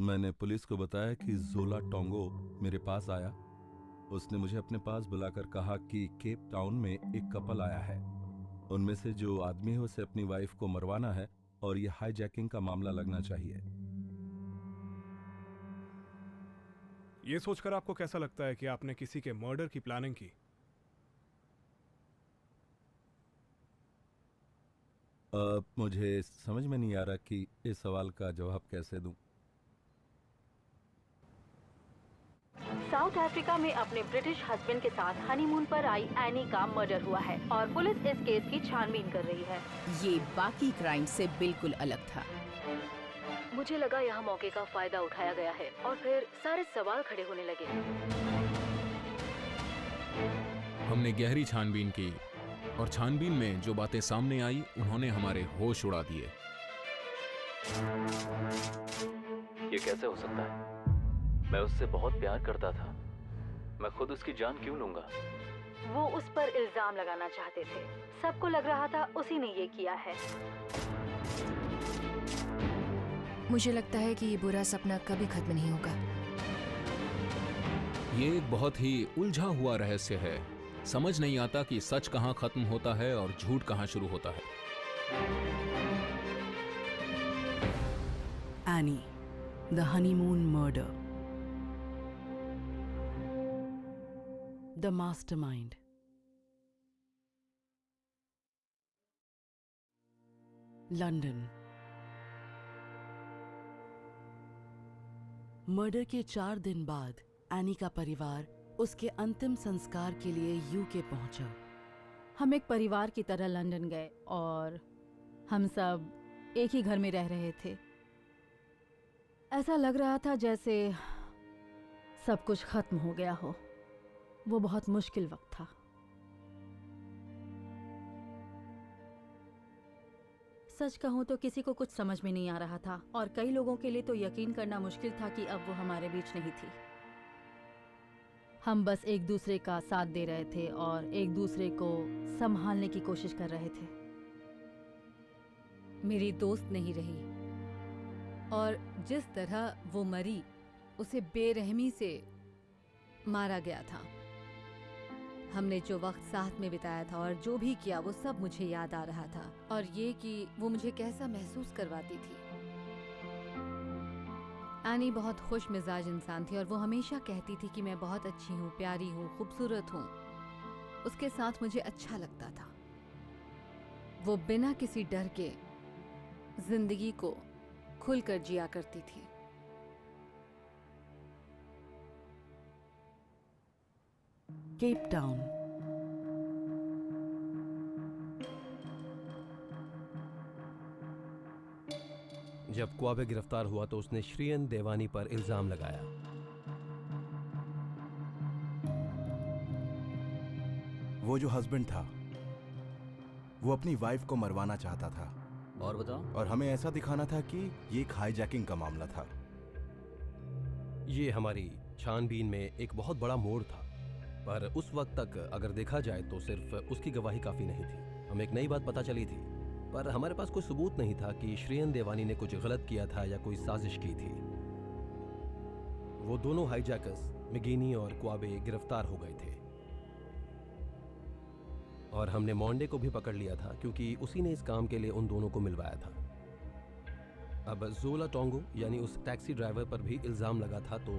मैंने पुलिस को बताया कि जोला टोंगो मेरे पास आया। उसने मुझे अपने पास बुलाकर कहा कि केप टाउन में एक कपल आया है। उनमें से जो आदमी है उसे अपनी वाइफ को मरवाना है और यह हाईजैकिंग का मामला लगना चाहिए। ये सोचकर आपको कैसा लगता है कि आपने किसी के मर्डर की प्लानिंग की? मुझे समझ में नहीं आ रहा कि इस सवाल का जवाब कैसे दूं। साउथ अफ्रीका में अपने ब्रिटिश हस्बैंड के साथ हनीमून पर आई एनी का मर्डर हुआ है और पुलिस इस केस की छानबीन कर रही है। ये बाकी क्राइम से बिल्कुल अलग था। मुझे लगा यहाँ मौके का फायदा उठाया गया है और फिर सारे सवाल खड़े होने लगे। हमने गहरी छानबीन की और छानबीन में जो बातें सामने आई उन्होंने हमारे होश उड़ा दिए। ये कैसे हो सकता है? मैं उससे बहुत प्यार करता था। मैं खुद उसकी जान क्यों लूंगा? वो उस पर इल्जाम लगाना चाहते थे। सबको लग रहा था उसी ने ये किया है। मुझे लगता है कि ये बुरा सपना कभी खत्म नहीं होगा। ये एक बहुत ही उलझा हुआ रहस्य है। समझ नहीं आता कि सच कहां खत्म होता है और झूठ कहां शुरू होता है। Any, the honeymoon murder. The mastermind. London. Murder के 4 दिन बाद एनी का परिवार उसके अंतिम संस्कार के लिए यूके पहुंचा। हम एक परिवार की तरह लंदन गए और हम सब एक ही घर में रह रहे थे। ऐसा लग रहा था जैसे सब कुछ खत्म हो गया हो। वो बहुत मुश्किल वक्त था। सच कहूं तो किसी को कुछ समझ में नहीं आ रहा था और कई लोगों के लिए तो यकीन करना मुश्किल था कि अब वो हमारे बीच नहीं थी। हम बस एक दूसरे का साथ दे रहे थे और एक दूसरे को संभालने की कोशिश कर रहे थे। मेरी दोस्त नहीं रही और जिस तरह वो मरी उसे बेरहमी से मारा गया था। हमने जो वक्त साथ में बिताया था और जो भी किया वो सब मुझे याद आ रहा था और ये कि वो मुझे कैसा महसूस करवाती थी। एनी बहुत खुश मिजाज इंसान थी और वो हमेशा कहती थी कि मैं बहुत अच्छी हूँ, प्यारी हूँ, खूबसूरत हूँ। उसके साथ मुझे अच्छा लगता था। वो बिना किसी डर के जिंदगी को खुलकर जिया करती थी। Cape Town. जब क्वाबे गिरफ्तार हुआ तो उसने श्रियन देवानी पर इल्जाम लगाया। वो जो हस्बैंड था वो अपनी वाइफ को मरवाना चाहता था। और बताओ? और हमें ऐसा दिखाना था कि ये एक हाईजैकिंग का मामला था। ये हमारी छानबीन में एक बहुत बड़ा मोड़ था, पर उस वक्त तक अगर देखा जाए तो सिर्फ उसकी गवाही काफी नहीं थी। हमें एक नई बात पता चली थी, पर हमारे पास कोई सबूत नहीं था कि श्रियन देवानी ने कुछ गलत किया था या कोई साजिश की थी। वो दोनों हाईजैकर्स मिगीनी और क्वाबे गिरफ्तार हो गए थे और हमने मॉन्डे को भी पकड़ लिया था क्योंकि उसी ने इस काम के लिए उन दोनों को मिलवाया था। अब जोला टोंगो यानी उस टैक्सी ड्राइवर पर भी इल्जाम लगा था, तो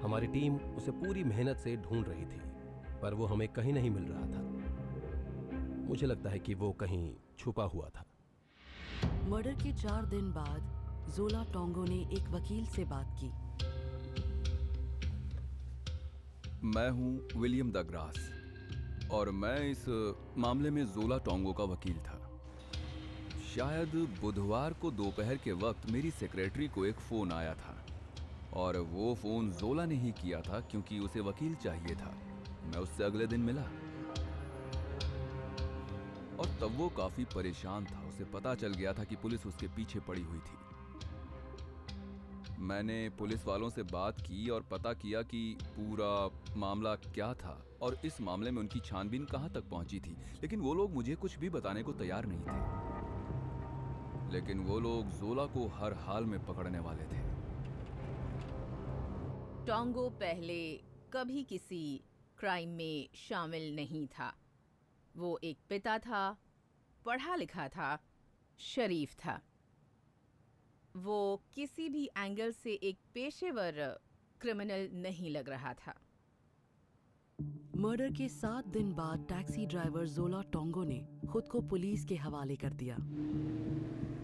हमारी टीम उसे पूरी मेहनत से ढूंढ रही थी, पर वो हमें कहीं नहीं मिल रहा था। मुझे लगता है कि वो कहीं छुपा हुआ था। मर्डर के 4 दिन बाद जोला टोंगो ने एक वकील से बात की। मैं हूं विलियम द ग्रास और मैं इस मामले में जोला टोंगो का वकील था। शायद बुधवार को दोपहर के वक्त मेरी सेक्रेटरी को एक फोन आया था और वो फोन जोला ने ही किया था क्योंकि उसे वकील चाहिए था। मैं उससे अगले दिन मिला और तब वो काफी परेशान था। उसे पता चल गया था कि पुलिस उसके पीछे पड़ी हुई थी। मैंने पुलिस वालों से बात की और पता किया कि पूरा मामला क्या था और इस मामले में उनकी छानबीन कहां तक पहुंची थी, लेकिन वो लोग मुझे कुछ भी बताने को तैयार नहीं थे। लेकिन वो लोग जोला को हर हाल में पकड़ने वाले थे। टोंगो पहले कभी किसी क्राइम में शामिल नहीं था। वो एक पिता था, पढ़ा लिखा था, शरीफ था। वो किसी भी एंगल से एक पेशेवर क्रिमिनल नहीं लग रहा था। मर्डर के 7 दिन बाद टैक्सी ड्राइवर जोला टोंगो ने खुद को पुलिस के हवाले कर दिया।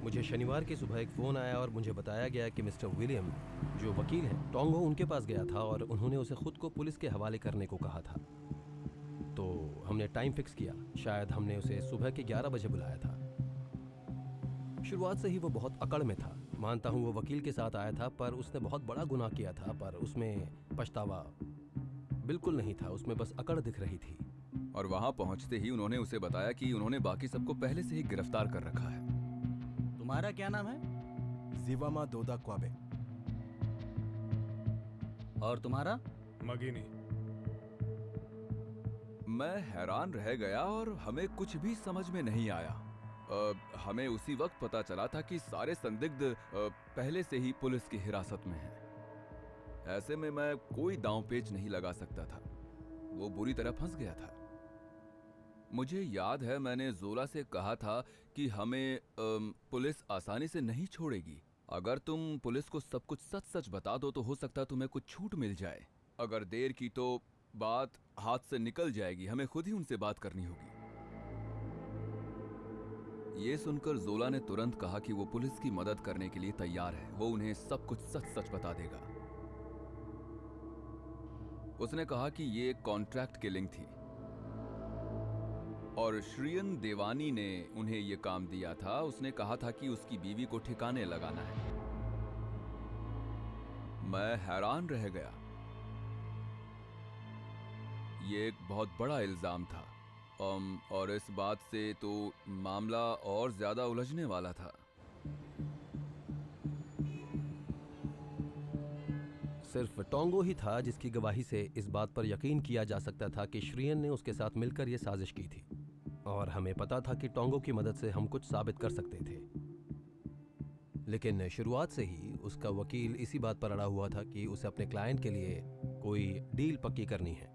मुझे शनिवार की सुबह एक फ़ोन आया और मुझे बताया गया कि मिस्टर विलियम, जो वकील हैं, टोंगो उनके पास गया था और उन्होंने उसे खुद को पुलिस के हवाले करने को कहा था। तो हमने टाइम फिक्स किया। शायद हमने उसे सुबह के 11 बजे बुलाया था। शुरुआत से ही वो बहुत अकड़ में था। मानता हूँ वो वकील के साथ आया था, पर उसने बहुत बड़ा गुनाह किया था, पर उसमें पछतावा बिल्कुल नहीं था। उसमें बस अकड़ दिख रही थी। और वहां पहुंचते ही उन्होंने उसे बताया कि उन्होंने बाकी सबको पहले से ही गिरफ्तार कर रखा है। तुम्हारा क्या नाम है? जिवामा दोदा क्वाबे। और तुम्हारा? मगीनी। मैं हैरान रह गया और हमें कुछ भी समझ में नहीं आया। हमें उसी वक्त पता चला था कि सारे संदिग्ध पहले से ही पुलिस की हिरासत में हैं। ऐसे में मैं कोई दांव पेच नहीं लगा सकता था। वो बुरी तरह फंस गया था। मुझे याद है मैंने जोला से कहा था कि हमें पुलिस आसानी से नहीं छोड़ेगी। अगर तुम पुलिस को सब कुछ सच सच बता दो तो हो सकता तुम्हें कुछ छूट मिल जाए। अगर देर की तो बात हाथ से निकल जाएगी। हमें खुद ही उनसे बात करनी होगी। ये सुनकर जोला ने तुरंत कहा कि वो पुलिस की मदद करने के लिए तैयार है। वो उन्हें सब कुछ सच सच बता देगा। उसने कहा कि ये एक कॉन्ट्रैक्ट किलिंग थी और श्रीयन देवानी ने उन्हें यह काम दिया था। उसने कहा था कि उसकी बीवी को ठिकाने लगाना है। मैं हैरान रह गया। ये एक बहुत बड़ा इल्जाम था और इस बात से तो मामला और ज्यादा उलझने वाला था। सिर्फ टोंगो ही था जिसकी गवाही से इस बात पर यकीन किया जा सकता था कि श्रीयन ने उसके साथ मिलकर यह साजिश की थी। और हमें पता था कि टोंगो की मदद से हम कुछ साबित कर सकते थे। लेकिन शुरुआत से ही उसका वकील इसी बात पर अड़ा हुआ था कि उसे अपने क्लाइंट के लिए कोई डील पक्की करनी है।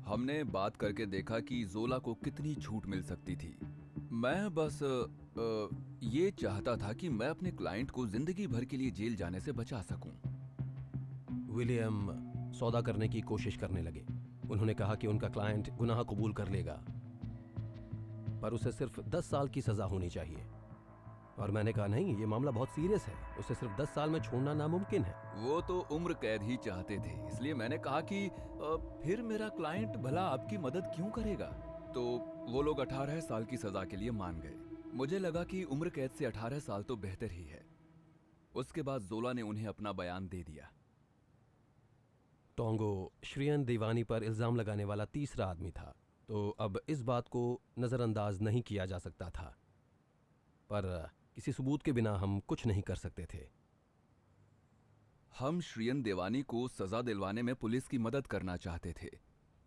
हमने बात करके देखा कि जोला को कितनी छूट मिल सकती थी। मैं बस ये चाहता था कि मैं अपने क्लाइंट को जिंदगी भर के लिए जेल जाने से बचा सकूं। विलियम सौदा करने की कोशिश करने लगे। उन्होंने कहा कि उनका क्लाइंट गुनाह कबूल कर लेगा, पर उसे सिर्फ 10 साल की सजा होनी चाहिए। और मैंने कहा नहीं, ये मामला बहुत सीरियस है, उसे सिर्फ 10 साल में छोड़ना नामुमकिन है। वो तो उम्र कैद ही चाहते थे। इसलिए मैंने कहा कि फिर मेरा क्लाइंट भला आपकी मदद क्यों करेगा? तो वो लोग 18 साल की सजा के लिए मान गए। मुझे लगा कि उम्र कैद से 18 साल तो बेहतर ही है। उसके बाद जोला ने उन्हें अपना बयान दे दिया। टोंगो श्रीयन देवानी पर इल्जाम लगाने वाला तीसरा आदमी था, तो अब इस बात को नजरअंदाज नहीं किया जा सकता था। पर किसी सबूत के बिना हम कुछ नहीं कर सकते थे। हम श्रीयन देवानी को सजा दिलवाने में पुलिस की मदद करना चाहते थे,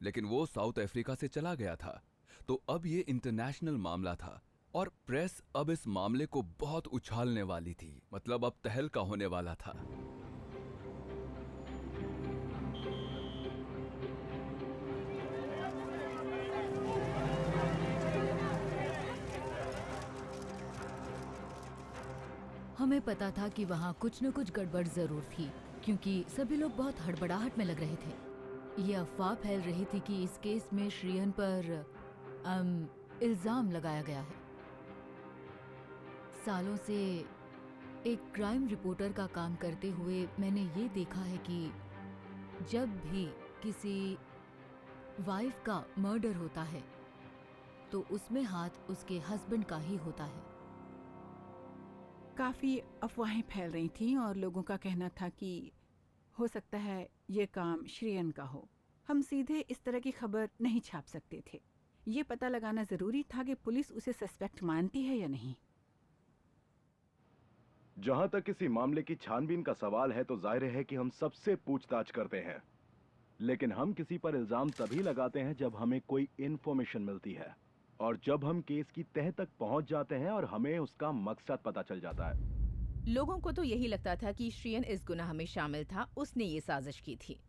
लेकिन वो साउथ अफ्रीका से चला गया था। तो अब ये इंटरनेशनल मामला था और प्रेस अब इस मामले को बहुत उछालने वाली थी। मतलब अब तहलका होने वाला था। हमें पता था कि वहाँ कुछ न कुछ गड़बड़ जरूर थी, क्योंकि सभी लोग बहुत हड़बड़ाहट में लग रहे थे। ये अफवाह फैल रही थी कि इस केस में श्रीयन पर इल्जाम लगाया गया है। सालों से एक क्राइम रिपोर्टर का काम करते हुए मैंने ये देखा है कि जब भी किसी वाइफ का मर्डर होता है तो उसमें हाथ उसके हस्बैंड का ही होता है। काफ़ी अफवाहें फैल रही थीं और लोगों का कहना था कि हो सकता है ये काम श्रेयन का हो। हम सीधे इस तरह की खबर नहीं छाप सकते थे। ये पता लगाना ज़रूरी था कि पुलिस उसे सस्पेक्ट मानती है या नहीं। जहां तक किसी मामले की छानबीन का सवाल है तो जाहिर है कि हम सबसे पूछताछ करते हैं, लेकिन हम किसी पर इल्जाम तभी लगाते हैं जब हमें कोई इन्फॉर्मेशन मिलती है और जब हम केस की तह तक पहुंच जाते हैं और हमें उसका मकसद पता चल जाता है। लोगों को तो यही लगता था कि श्रियन इस गुनाह में शामिल था, उसने ये साजिश की थी।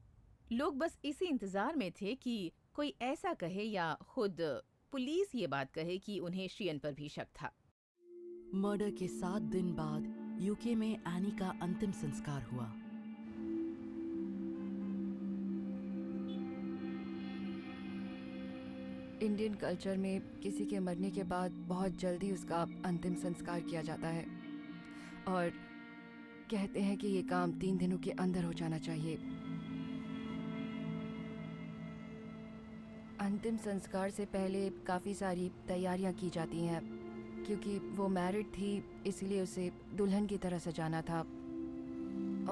लोग बस इसी इंतजार में थे कि कोई ऐसा कहे या खुद पुलिस ये बात कहे कि उन्हें श्रियन पर भी शक था। मर्डर के 7 दिन बाद यूके में एनी का अंतिम संस्कार हुआ। इंडियन कल्चर में किसी के मरने के बाद बहुत जल्दी उसका अंतिम संस्कार किया जाता है और कहते हैं कि ये काम 3 दिनों के अंदर हो जाना चाहिए। अंतिम संस्कार से पहले काफ़ी सारी तैयारियां की जाती हैं क्योंकि वो मैरिड थी, इसलिए उसे दुल्हन की तरह सजाना था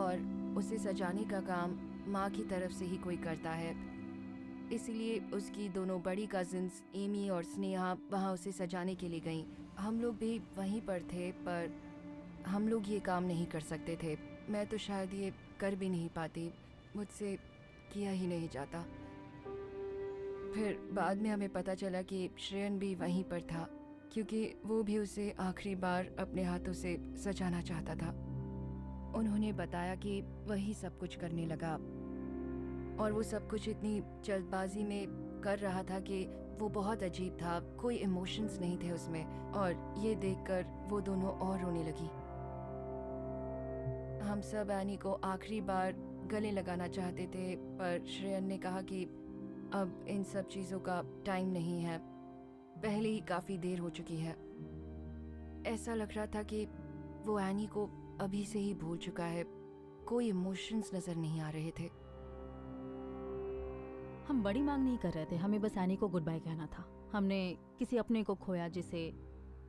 और उसे सजाने का काम माँ की तरफ से ही कोई करता है। इसलिए उसकी दोनों बड़ी कजिन्स एमी और स्नेहा वहाँ उसे सजाने के लिए गईं। हम लोग भी वहीं पर थे, पर हम लोग ये काम नहीं कर सकते थे। मैं तो शायद ये कर भी नहीं पाती, मुझसे किया ही नहीं जाता। फिर बाद में हमें पता चला कि श्रेयन भी वहीं पर था क्योंकि वो भी उसे आखिरी बार अपने हाथों से सजाना चाहता था। उन्होंने बताया कि वही सब कुछ करने लगा और वो सब कुछ इतनी जल्दबाजी में कर रहा था कि वो बहुत अजीब था, कोई इमोशंस नहीं थे उसमें। और ये देखकर वो दोनों और रोने लगी। हम सब एनी को आखिरी बार गले लगाना चाहते थे, पर श्रेयन ने कहा कि अब इन सब चीज़ों का टाइम नहीं है, पहले ही काफ़ी देर हो चुकी है। ऐसा लग रहा था कि वो एनी को अभी से ही भूल चुका है, कोई इमोशंस नज़र नहीं आ रहे थे। हम बड़ी मांग नहीं कर रहे थे, हमें बस एनी को गुड बाय कहना था। हमने किसी अपने को खोया जिसे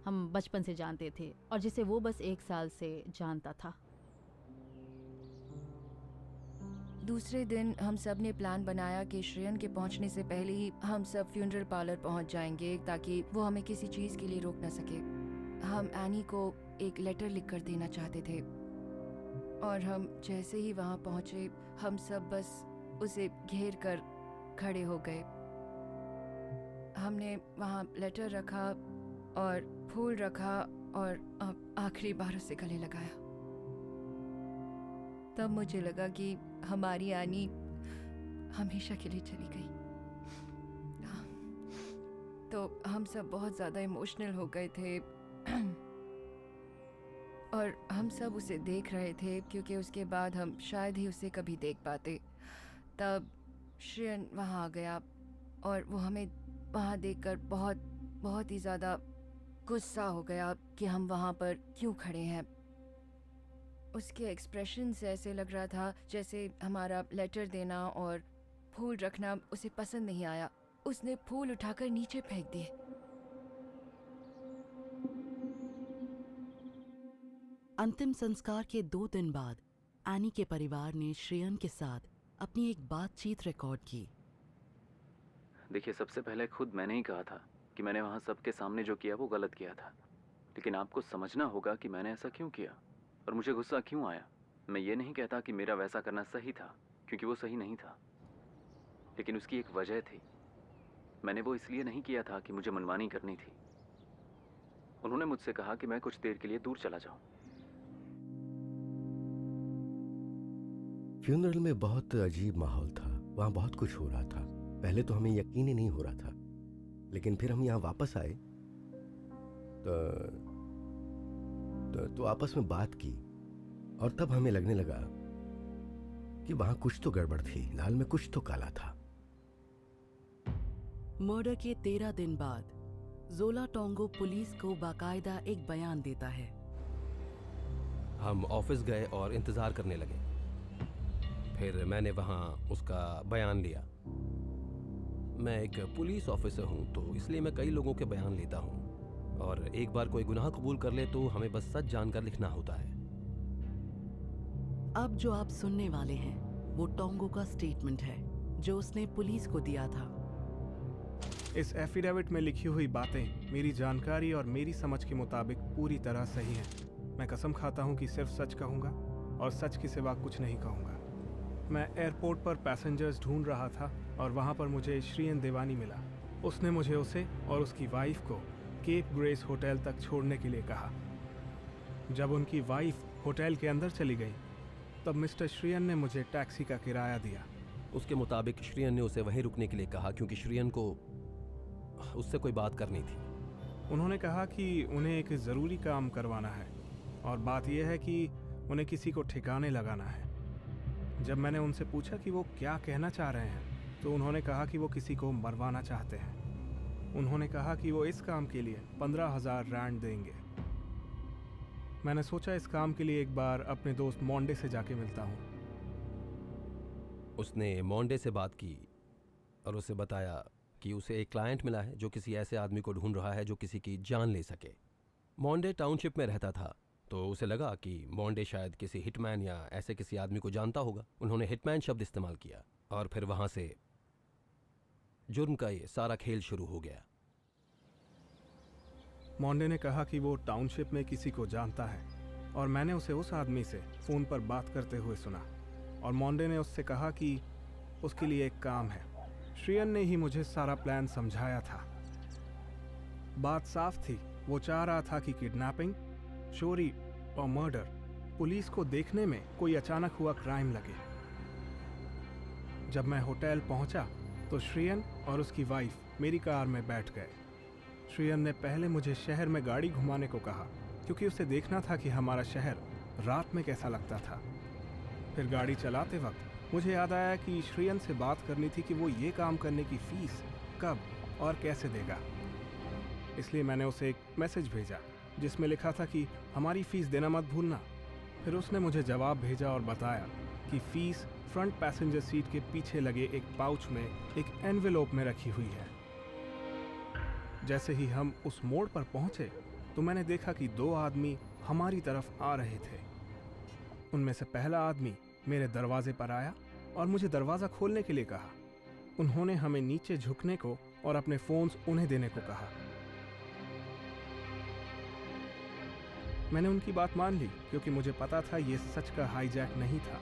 हम बचपन से जानते थे और जिसे वो बस 1 साल से जानता था। दूसरे दिन हम सब ने प्लान बनाया कि श्रेयन के पहुंचने से पहले ही हम सब फ्यूनरल पार्लर पहुंच जाएंगे ताकि वो हमें किसी चीज़ के लिए रोक ना सके। हम एनी को एक लेटर लिखकर देना चाहते थे और हम जैसे ही वहां पहुंचे हम सब बस उसे घेर कर खड़े हो गए। हमने वहाँ लेटर रखा और फूल रखा और आखिरी बार उसे गले लगाया। तब मुझे लगा कि हमारी एनी हमेशा के लिए चली गई। तो हम सब बहुत ज़्यादा इमोशनल हो गए थे और हम सब उसे देख रहे थे क्योंकि उसके बाद हम शायद ही उसे कभी देख पाते। तब श्रेयन वहाँ आ गया और वो हमें वहाँ देखकर बहुत ही ज़्यादा गुस्सा हो गया कि हम वहाँ पर क्यों खड़े हैं। उसके एक्सप्रेशन से ऐसे लग रहा था जैसे हमारा लेटर देना और फूल रखना उसे पसंद नहीं आया। उसने फूल उठाकर नीचे फेंक दिए। अंतिम संस्कार के 2 दिन बाद एनी के परिवार ने श्रेयन के साथ अपनी एक बातचीत रिकॉर्ड की। देखिए, सबसे पहले खुद मैंने ही कहा था कि मैंने वहाँ सबके सामने जो किया वो गलत किया था, लेकिन आपको समझना होगा कि मैंने ऐसा क्यों किया और मुझे गुस्सा क्यों आया। मैं ये नहीं कहता कि मेरा वैसा करना सही था, क्योंकि वो सही नहीं था, लेकिन उसकी एक वजह थी। मैंने वो इसलिए नहीं किया था कि मुझे मनमानी करनी थी। उन्होंने मुझसे कहा कि मैं कुछ देर के लिए दूर चला जाऊं। फ्यूनरल में बहुत अजीब माहौल था, वहाँ बहुत कुछ हो रहा था। पहले तो हमें यकीन ही नहीं हो रहा था, लेकिन फिर हम यहाँ वापस आए तो आपस में बात की और तब हमें लगने लगा कि वहाँ कुछ तो गड़बड़ थी, दाल में कुछ तो काला था। मर्डर के 13 दिन बाद जोला टोंगो पुलिस को बाकायदा एक बयान देता है। हम ऑफिस गए और इंतज़ार करने लगे। फिर मैंने वहाँ उसका बयान लिया। मैं एक पुलिस ऑफिसर हूँ तो इसलिए मैं कई लोगों के बयान लेता हूँ, और एक बार कोई गुनाह कबूल कर ले तो हमें बस सच जानकर लिखना होता है। अब जो आप सुनने वाले हैं वो टोंगो का स्टेटमेंट है जो उसने पुलिस को दिया था। इस एफिडेविट में लिखी हुई बातें मेरी जानकारी और मेरी समझ के मुताबिक पूरी तरह सही हैं। मैं कसम खाता हूँ कि सिर्फ सच कहूँगा और सच के सिवा कुछ नहीं कहूँगा। मैं एयरपोर्ट पर पैसेंजर्स ढूंढ रहा था और वहाँ पर मुझे श्रियन देवानी मिला। उसने मुझे उसे और उसकी वाइफ को केप ग्रेस होटल तक छोड़ने के लिए कहा। जब उनकी वाइफ होटल के अंदर चली गई। तब मिस्टर श्रियन ने मुझे टैक्सी का किराया दिया। उसके मुताबिक श्रियन ने उसे वहीं रुकने के लिए कहा क्योंकि श्रियन को उससे कोई बात करनी थी। उन्होंने कहा कि उन्हें एक ज़रूरी काम करवाना है और बात यह है कि उन्हें किसी को ठिकाने लगाना है। जब मैंने उनसे पूछा कि वो क्या कहना चाह रहे हैं तो उन्होंने कहा कि वो किसी को मरवाना चाहते हैं। उन्होंने कहा कि वो इस काम के लिए 15,000 रैंड देंगे। मैंने सोचा इस काम के लिए एक बार अपने दोस्त मोंडे से जाके मिलता हूँ। उसने मोंडे से बात की और उसे बताया कि उसे एक क्लाइंट मिला है जो किसी ऐसे आदमी को ढूंढ रहा है जो किसी की जान ले सके। मोंडे टाउनशिप में रहता था तो उसे लगा कि मोंडे शायद किसी हिटमैन या ऐसे किसी आदमी को जानता होगा। उन्होंने हिटमैन शब्द इस्तेमाल किया और फिर वहां से जुर्म का ये सारा खेल शुरू हो गया। मोंडे ने कहा कि वो टाउनशिप में किसी को जानता है और मैंने उसे उस आदमी से फ़ोन पर बात करते हुए सुना और मोंडे ने उससे कहा कि उसके लिए एक काम है। श्रियन ने ही मुझे सारा प्लान समझाया था। बात साफ थी, वो चाह रहा था कि किडनैपिंग, चोरी और मर्डर पुलिस को देखने में कोई अचानक हुआ क्राइम लगे। जब मैं होटल पहुंचा तो श्रियन और उसकी वाइफ मेरी कार में बैठ गए। श्रियन ने पहले मुझे शहर में गाड़ी घुमाने को कहा क्योंकि उसे देखना था कि हमारा शहर रात में कैसा लगता था। फिर गाड़ी चलाते वक्त मुझे याद आया कि श्रियन से बात करनी थी कि वो ये काम करने की फीस कब और कैसे देगा। इसलिए मैंने उसे एक मैसेज भेजा जिसमें लिखा था कि हमारी फीस देना मत भूलना। फिर उसने मुझे जवाब भेजा और बताया कि फीस फ्रंट पैसेंजर सीट के पीछे लगे एक पाउच में एक एनवेलोप में रखी हुई है। जैसे ही हम उस मोड़ पर पहुंचे तो मैंने देखा कि 2 आदमी हमारी तरफ आ रहे थे। उनमें से पहला आदमी मेरे दरवाजे पर आया और मुझे दरवाज़ा खोलने के लिए कहा। उन्होंने हमें नीचे झुकने को और अपने फ़ोन्स उन्हें देने को कहा। मैंने उनकी बात मान ली क्योंकि मुझे पता था ये सच का हाईजैक नहीं था।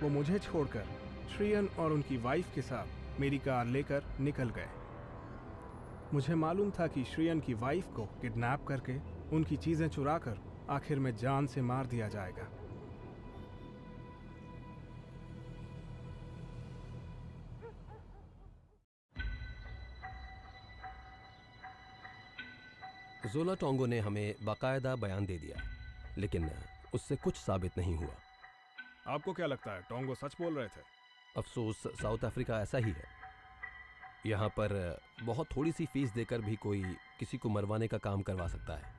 वो मुझे छोड़कर श्रियन और उनकी वाइफ के साथ मेरी कार लेकर निकल गए। मुझे मालूम था कि श्रियन की वाइफ को किडनैप करके उनकी चीज़ें चुराकर आखिर में जान से मार दिया जाएगा। जोला टोंगो ने हमें बाकायदा बयान दे दिया लेकिन उससे कुछ साबित नहीं हुआ। आपको क्या लगता है टोंगो सच बोल रहे थे? अफसोस साउथ अफ्रीका ऐसा ही है। यहाँ पर बहुत थोड़ी सी फीस देकर भी कोई किसी को मरवाने का काम करवा सकता है।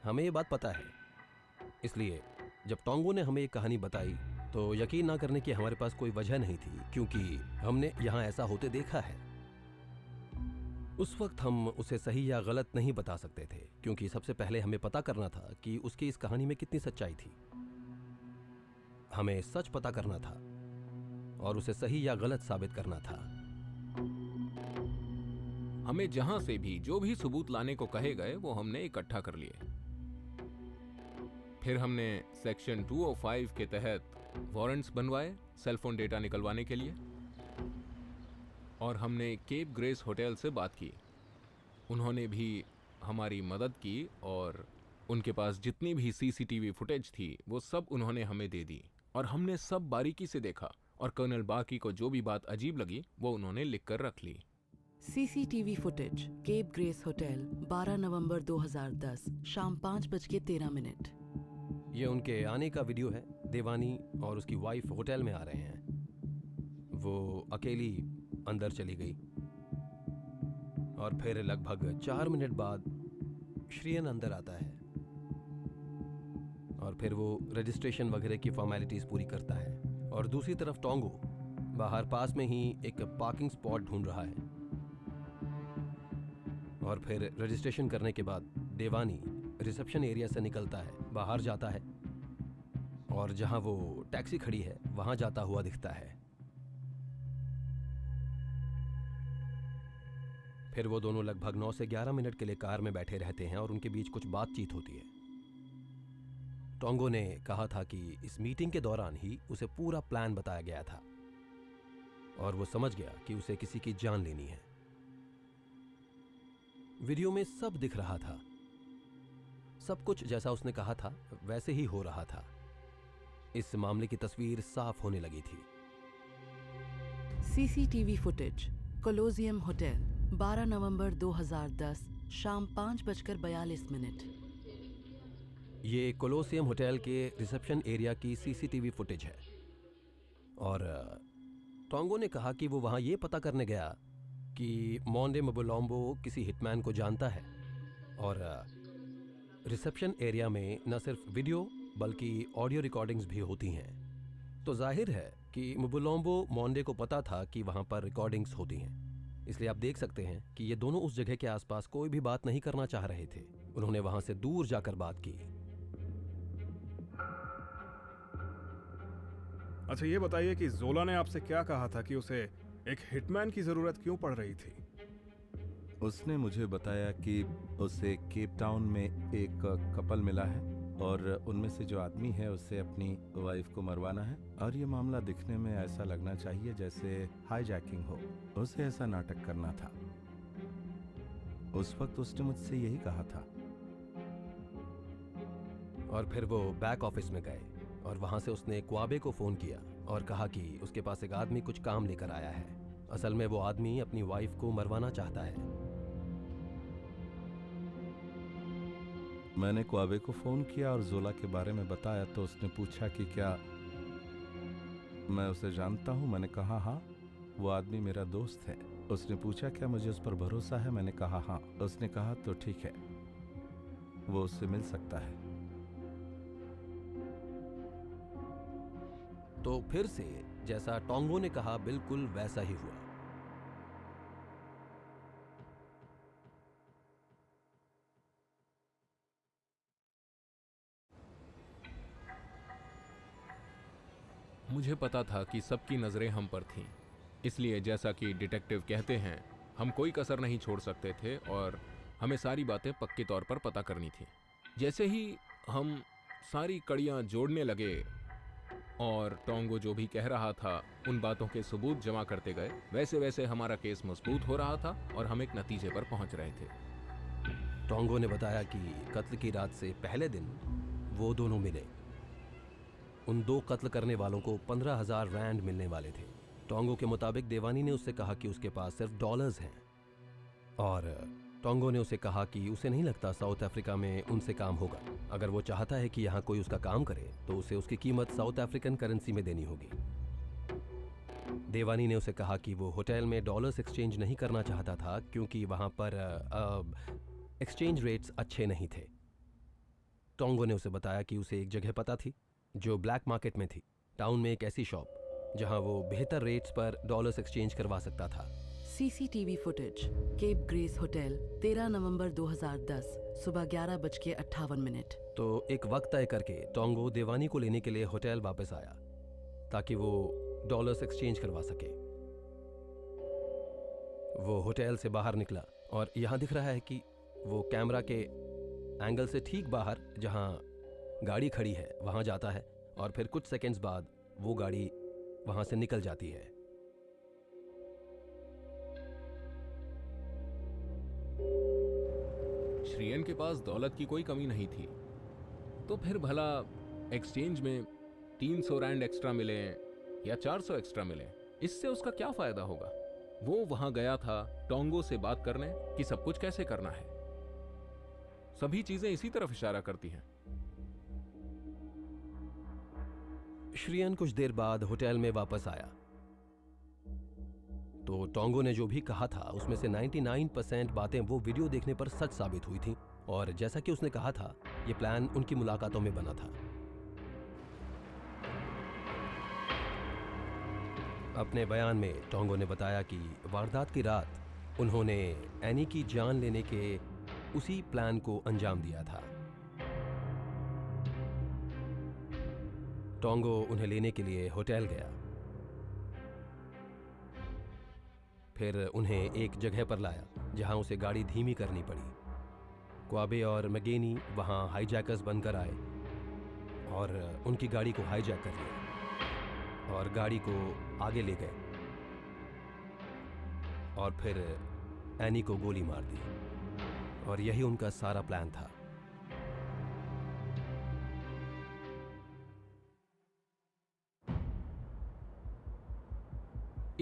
हमें ये बात पता है, इसलिए जब टोंगो ने हमें ये कहानी बताई तो यकीन ना करने की हमारे पास कोई वजह नहीं थी क्योंकि हमने यहाँ ऐसा होते देखा है। उस वक्त हम उसे सही या गलत नहीं बता सकते थे क्योंकि सबसे पहले हमें पता करना था कि उसकी इस कहानी में कितनी सच्चाई थी। हमें सच पता करना था और उसे सही या गलत साबित करना था। हमें जहां से भी जो भी सबूत लाने को कहे गए वो हमने इकट्ठा कर लिए। फिर हमने सेक्शन 205 के तहत वारंट्स बनवाए सेलफोन डेटा निकलवाने के लिए और हमने केप ग्रेस होटल से बात की। उन्होंने भी हमारी मदद की और उनके पास जितनी भी सीसीटीवी फुटेज थी वो सब उन्होंने हमें दे दी और हमने सब बारीकी से देखा और कर्नल बाकी को जो भी बात अजीब लगी वो उन्होंने लिख कर रख ली। CCTV footage Cape Grace hotel 12 नवंबर 2010 शाम 5:13। ये उनके आने का वीडियो है। देवानी और उसकी वाइफ होटल में आ रहे हैं। वो अकेली अंदर चली गई और फिर लगभग 4 मिनट बाद श्रियन अंदर आता है और फिर वो रजिस्ट्रेशन वगैरह की फॉर्मेलिटीज पूरी करता है और दूसरी तरफ टोंगो बाहर पास में ही एक पार्किंग स्पॉट ढूंढ रहा है। और फिर रजिस्ट्रेशन करने के बाद देवानी रिसेप्शन एरिया से निकलता है, बाहर जाता है और जहां वो टैक्सी खड़ी है वहां जाता हुआ दिखता है। फिर वो दोनों लगभग 9 से 11 मिनट के लिए कार में बैठे रहते हैं और उनके बीच कुछ बातचीत होती है। टोंगो ने कहा था कि इस मीटिंग के दौरान ही उसे पूरा प्लान बताया गया था और वो समझ गया कि उसे किसी की जान लेनी है। वीडियो में सब दिख रहा था, सब कुछ जैसा उसने कहा था वैसे ही हो रहा था। इस मामले की तस्वीर साफ होने लगी थी। सीसीटीवी फुटेज, कोलोजियम होटल, 12 नवंबर 2010 शाम 5:42। ये कोलोसियम होटल के रिसेप्शन एरिया की सीसीटीवी फुटेज है। और टोंगो ने कहा कि वो वहाँ ये पता करने गया कि मोंडे मबुलोम्बो किसी हिटमैन को जानता है। और रिसेप्शन एरिया में न सिर्फ वीडियो बल्कि ऑडियो रिकॉर्डिंग्स भी होती हैं। तो जाहिर है कि मबुलोम्बो मोंडे को पता था कि वहाँ पर रिकॉर्डिंग्स होती हैं। इसलिए आप देख सकते हैं कि ये दोनों उस जगह के आसपास कोई भी बात नहीं करना चाह रहे थे। उन्होंने वहाँ से दूर जाकर बात की। अच्छा, ये बताइए कि जोला ने आपसे क्या कहा था कि उसे एक हिटमैन की जरूरत क्यों पड़ रही थी? उसने मुझे बताया कि उसे केप टाउन में एक कपल मिला है और उनमें से जो आदमी है उससे अपनी वाइफ को मरवाना है। और ये मामला दिखने में ऐसा लगना चाहिए जैसे हाईजैकिंग हो। उसे ऐसा नाटक करना था। उस वक्त उसने मुझसे यही कहा था। और फिर वो बैक ऑफिस में गए और वहां से उसने क्वाबे को फोन किया और कहा कि उसके पास एक आदमी कुछ काम लेकर आया है। असल में वो आदमी अपनी वाइफ को मरवाना चाहता है। मैंने क्वाबे को फोन किया और जोला के बारे में बताया तो उसने पूछा कि क्या मैं उसे जानता हूं। मैंने कहा हाँ, वो आदमी मेरा दोस्त है। उसने पूछा क्या मुझे उस पर भरोसा है। मैंने कहा हाँ। उसने कहा तो ठीक है, वो उससे मिल सकता है। तो फिर से जैसा टोंगो ने कहा बिल्कुल वैसा ही हुआ। मुझे पता था कि सबकी नज़रें हम पर थीं, इसलिए जैसा कि डिटेक्टिव कहते हैं, हम कोई कसर नहीं छोड़ सकते थे और हमें सारी बातें पक्के तौर पर पता करनी थी। जैसे ही हम सारी कड़ियाँ जोड़ने लगे और टोंगो जो भी कह रहा था उन बातों के सबूत जमा करते गए, वैसे वैसे हमारा केस मजबूत हो रहा था और हम एक नतीजे पर पहुंच रहे थे। टोंगो ने बताया कि कत्ल की रात से पहले दिन वो दोनों मिले। उन दो कत्ल करने वालों को 15,000 रैंड मिलने वाले थे। टोंगो के मुताबिक देवानी ने उससे कहा कि उसके पास सिर्फ डॉलर्स हैं और टोंगो ने उसे कहा कि उसे नहीं लगता साउथ अफ्रीका में उनसे काम होगा। अगर वो चाहता है कि यहाँ कोई उसका काम करे तो उसे उसकी कीमत साउथ अफ्रीकन करेंसी में देनी होगी। देवानी ने उसे कहा कि वो होटल में डॉलर्स एक्सचेंज नहीं करना चाहता था क्योंकि वहाँ पर एक्सचेंज रेट्स अच्छे नहीं थे। टोंगो ने उसे बताया कि उसे एक जगह पता थी जो ब्लैक मार्केट में थी, टाउन में एक ऐसी शॉप जहां वो बेहतर रेट्स पर डॉलर्स एक्सचेंज करवा सकता था। CCTV footage, Cape Grace hotel, 13 नवंबर 2010 सुबह 11:58। तो एक वक्त तय करके टोंगो देवानी को लेने के लिए होटल वापस आया ताकि वो डॉलर्स एक्सचेंज करवा सके। वो होटल से बाहर निकला और यहाँ दिख रहा है कि वो कैमरा के एंगल से ठीक बाहर जहाँ गाड़ी खड़ी है वहां जाता है और फिर कुछ सेकंड्स बाद वो गाड़ी वहां से निकल जाती है। श्रियन के पास दौलत की कोई कमी नहीं थी, तो फिर भला एक्सचेंज में 300 रैंड एक्स्ट्रा मिले या 400 एक्स्ट्रा मिले, इससे उसका क्या फायदा होगा? वो वहां गया था टोंगो से बात करने कि सब कुछ कैसे करना है। सभी चीजें इसी तरफ इशारा करती हैं। श्रियन कुछ देर बाद होटल में वापस आया तो टोंगो ने जो भी कहा था उसमें से 99% बातें वो वीडियो देखने पर सच साबित हुई थी और जैसा कि उसने कहा था ये प्लान उनकी मुलाकातों में बना था। अपने बयान में टोंगो ने बताया कि वारदात की रात उन्होंने एनी की जान लेने के उसी प्लान को अंजाम दिया था। टोंगो उन्हें लेने के लिए होटल गया, फिर उन्हें एक जगह पर लाया जहां उसे गाड़ी धीमी करनी पड़ी। क्वाबे और मैगेनी वहां हाईजैकर्स बनकर आए और उनकी गाड़ी को हाईजैक कर लिया और गाड़ी को आगे ले गए और फिर एनी को गोली मार दी और यही उनका सारा प्लान था।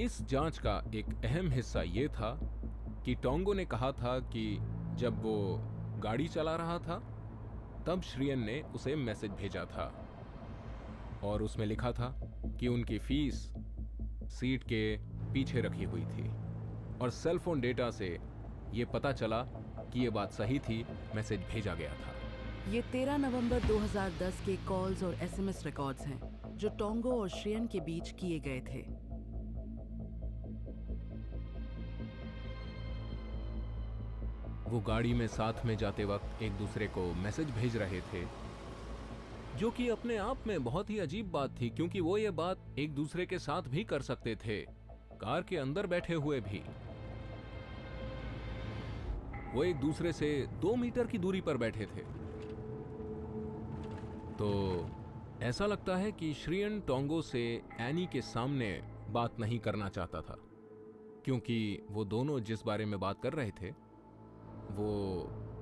इस जांच का एक अहम हिस्सा ये था कि टोंगो ने कहा था कि जब वो गाड़ी चला रहा था तब श्रियन ने उसे मैसेज भेजा था और उसमें लिखा था कि उनकी फीस सीट के पीछे रखी हुई थी। और सेल फोन डेटा से ये पता चला कि ये बात सही थी, मैसेज भेजा गया था। ये 13 नवंबर 2010 के कॉल्स और एसएमएस रिकॉर्ड्स हैं जो टोंगो और श्रियन के बीच किए गए थे। वो गाड़ी में साथ में जाते वक्त एक दूसरे को मैसेज भेज रहे थे, जो कि अपने आप में बहुत ही अजीब बात थी, क्योंकि वो ये बात एक दूसरे के साथ भी कर सकते थे, कार के अंदर बैठे हुए भी। वो एक दूसरे से 2 मीटर की दूरी पर बैठे थे। तो ऐसा लगता है कि श्रियन टोंगो से एनी के सामने बात नहीं करना चाहता था, क्योंकि वो दोनों जिस बारे में बात कर रहे थे वो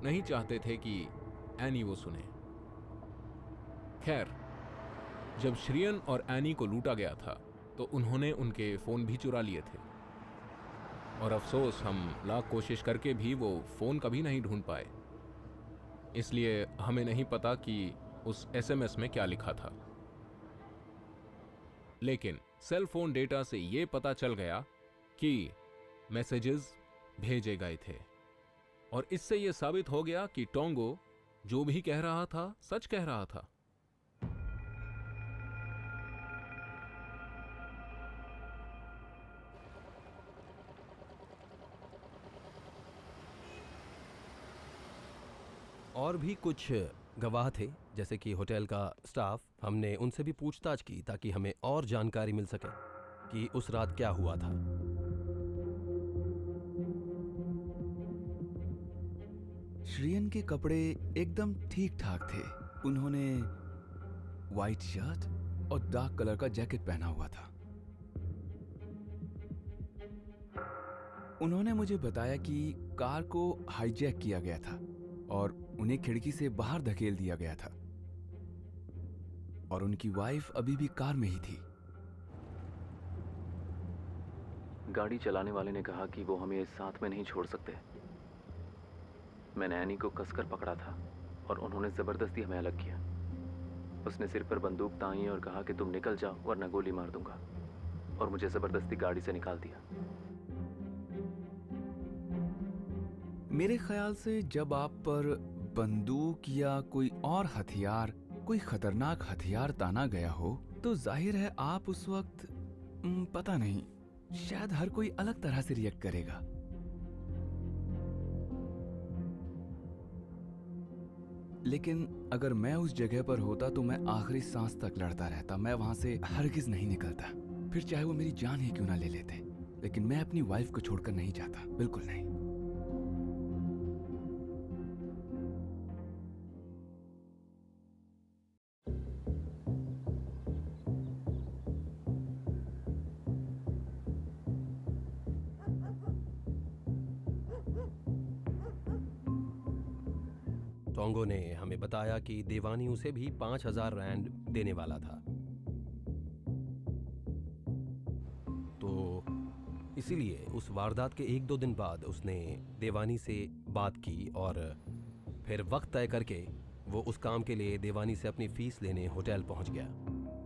नहीं चाहते थे कि एनी वो सुने। खैर, जब श्रियन और एनी को लूटा गया था तो उन्होंने उनके फोन भी चुरा लिए थे, और अफसोस हम लाख कोशिश करके भी वो फोन कभी नहीं ढूंढ पाए। इसलिए हमें नहीं पता कि उस एसएमएस में क्या लिखा था। लेकिन सेल फोन डेटा से ये पता चल गया कि मैसेजेस भेजे गए थे, और इससे यह साबित हो गया कि टोंगो जो भी कह रहा था सच कह रहा था। और भी कुछ गवाह थे, जैसे कि होटल का स्टाफ। हमने उनसे भी पूछताछ की ताकि हमें और जानकारी मिल सके कि उस रात क्या हुआ था। श्रियन के कपड़े एकदम ठीक ठाक थे। उन्होंने वाइट शर्ट और डार्क कलर का जैकेट पहना हुआ था। उन्होंने मुझे बताया कि कार को हाईजैक किया गया था और उन्हें खिड़की से बाहर धकेल दिया गया था, और उनकी वाइफ अभी भी कार में ही थी। गाड़ी चलाने वाले ने कहा कि वो हमें साथ में नहीं छोड़ सकते। मैंने एनी को कसकर पकड़ा था और उन्होंने जबरदस्ती हमें अलग किया। उसने सिर पर बंदूक ताई और कहा कि तुम निकल जाओ वरना गोली मार दूंगा, और मुझे जबरदस्ती गाड़ी से निकाल दिया। मेरे ख्याल से जब आप पर बंदूक या कोई और हथियार, कोई खतरनाक हथियार ताना गया हो, तो जाहिर है आप उस वक्त पता नहीं, शायद हर कोई अलग तरह से रिएक्ट करेगा। लेकिन अगर मैं उस जगह पर होता तो मैं आखिरी सांस तक लड़ता रहता। मैं वहां से हरगिज नहीं निकलता, फिर चाहे वो मेरी जान ही क्यों ना ले लेते। लेकिन मैं अपनी वाइफ को छोड़कर नहीं जाता, बिल्कुल नहीं। टोंगो ने हमें बताया कि देवानी उसे भी 5000 रैंड देने वाला था। तो इसीलिए उस वारदात के 1-2 दिन बाद उसने देवानी से बात की और फिर वक्त तय करके वो उस काम के लिए देवानी से अपनी फीस लेने होटल पहुंच गया।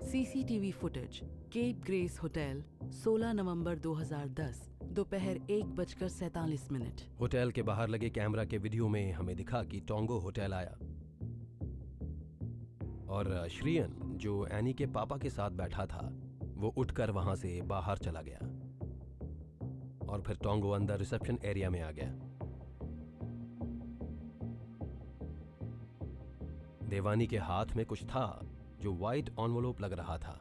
CCTV footage Cape Grace hotel 16 नवंबर 2010 दोपहर 1:47। होटल के बाहर लगे कैमरा के वीडियो में हमें दिखा कि टोंगो होटल आया और श्रियन, जो एनी के पापा के साथ बैठा था, वो उठकर वहां से बाहर चला गया और फिर टोंगो अंदर रिसेप्शन एरिया में आ गया। देवानी के हाथ में कुछ था जो वाइट एनवेलप लग रहा था।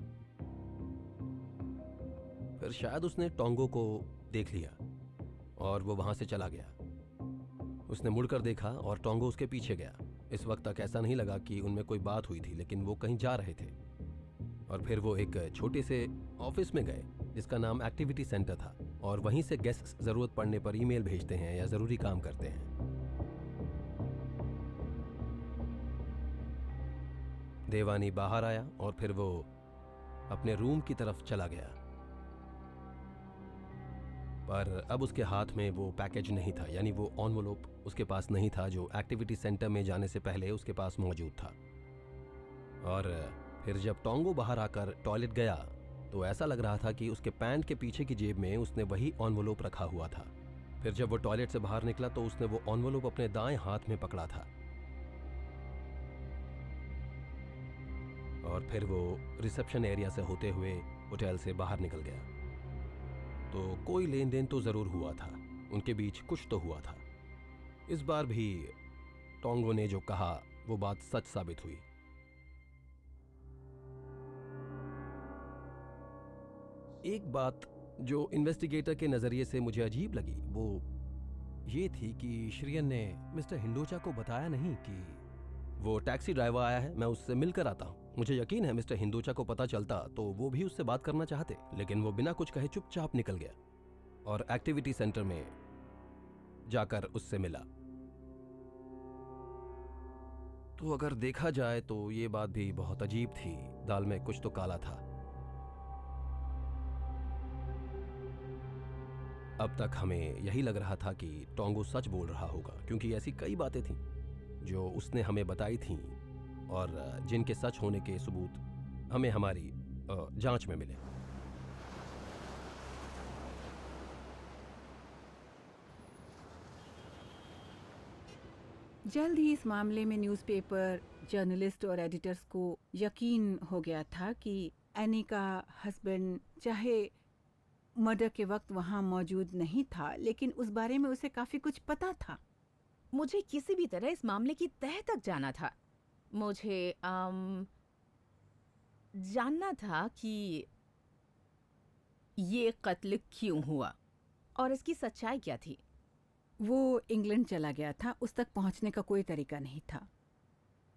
फिर शायद उसने टोंगो को देख लिया और वो वहां से चला गया। उसने मुड़कर देखा और टोंगो उसके पीछे गया। इस वक्त तक ऐसा नहीं लगा कि उनमें कोई बात हुई थी, लेकिन वो कहीं जा रहे थे। और फिर वो एक छोटे से ऑफिस में गए जिसका नाम एक्टिविटी सेंटर था, और वहीं से गेस्ट जरूरत पड़ने पर ईमेल भेजते हैं या जरूरी काम करते हैं। देवानी बाहर आया और फिर वो अपने रूम की तरफ चला गया। पर अब उसके हाथ में वो पैकेज नहीं था, यानी वो एनवेलप उसके पास नहीं था जो एक्टिविटी सेंटर में जाने से पहले उसके पास मौजूद था। और फिर जब टोंगो बाहर आकर टॉयलेट गया तो ऐसा लग रहा था कि उसके पैंट के पीछे की जेब में उसने वही एनवेलप रखा हुआ था। फिर जब वो टॉयलेट से बाहर निकला तो उसने वो एनवेलप अपने दाएं हाथ में पकड़ा था। और फिर वो रिसेप्शन एरिया से होते हुए होटल से बाहर निकल गया। तो कोई लेन देन तो जरूर हुआ था, उनके बीच कुछ तो हुआ था। इस बार भी टोंगो ने जो कहा वो बात सच साबित हुई। एक बात जो इन्वेस्टिगेटर के नजरिए से मुझे अजीब लगी वो ये थी कि श्रियन ने मिस्टर हिंडोचा को बताया नहीं कि वो टैक्सी ड्राइवर आया है, मैं उससे मिलकर आता हूँ। मुझे यकीन है मिस्टर हिंदोचा को पता चलता तो वो भी उससे बात करना चाहते, लेकिन वो बिना कुछ कहे चुपचाप निकल गया और एक्टिविटी सेंटर में जाकर उससे मिला। तो अगर देखा जाए तो ये बात भी बहुत अजीब थी, दाल में कुछ तो काला था। अब तक हमें यही लग रहा था कि टोंगो सच बोल रहा होगा, क्योंकि ऐसी कई बातें थीं जो उसने हमें बताई थीं और जिनके सच होने के सबूत हमें हमारी जांच में मिले। जल्द ही इस मामले में न्यूज़पेपर, जर्नलिस्ट और एडिटर्स को यकीन हो गया था कि एनी का हस्बैंड चाहे मर्डर के वक्त वहाँ मौजूद नहीं था, लेकिन उस बारे में उसे काफ़ी कुछ पता था। मुझे किसी भी तरह इस मामले की तह तक जाना था। मुझे जानना था कि ये कत्ल क्यों हुआ और इसकी सच्चाई क्या थी। वो इंग्लैंड चला गया था, उस तक पहुंचने का कोई तरीका नहीं था।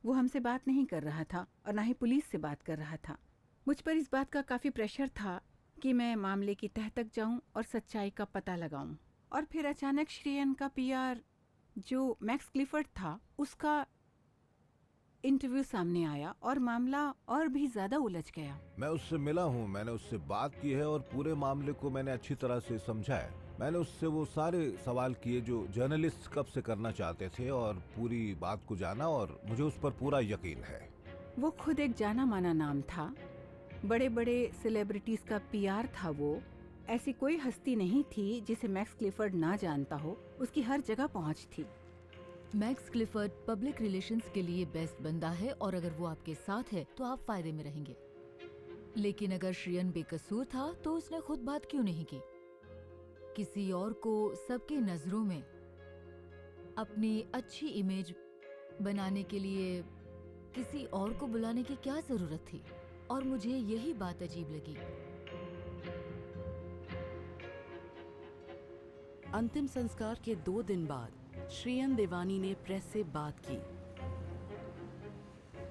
वो हमसे बात नहीं कर रहा था और ना ही पुलिस से बात कर रहा था। मुझ पर इस बात का काफ़ी प्रेशर था कि मैं मामले की तह तक जाऊं और सच्चाई का पता लगाऊं। और फिर अचानक श्रेयन का पीआर जो मैक्स क्लिफर्ड था, उसका इंटरव्यू सामने आया और मामला और भी ज्यादा उलझ गया। मैं उससे मिला हूँ, मैंने उससे बात की है और पूरे मामले को मैंने अच्छी तरह से समझा है। मैंने उससे वो सारे सवाल किए जो जर्नलिस्ट कब से करना चाहते थे और पूरी बात को जाना, और मुझे उस पर पूरा यकीन है। वो खुद एक जाना माना नाम था, बड़े बड़े सेलिब्रिटीज का पीआर था वो। ऐसी कोई हस्ती नहीं थी जिसे मैक्स क्लिफर्ड ना जानता हो, उसकी हर जगह पहुंच थी। मैक्स क्लिफर्ड पब्लिक रिलेशंस के लिए बेस्ट बंदा है और अगर वो आपके साथ है तो आप फायदे में रहेंगे। लेकिन अगर श्रेयन बेकसूर था तो उसने खुद बात क्यों नहीं की? किसी और को सबकी नजरों में अपनी अच्छी इमेज बनाने के लिए किसी और को बुलाने की क्या जरूरत थी? और मुझे यही बात अजीब लगी। अंतिम संस्कार के 2 दिन बाद श्रेयन देवानी ने प्रेस से बात की।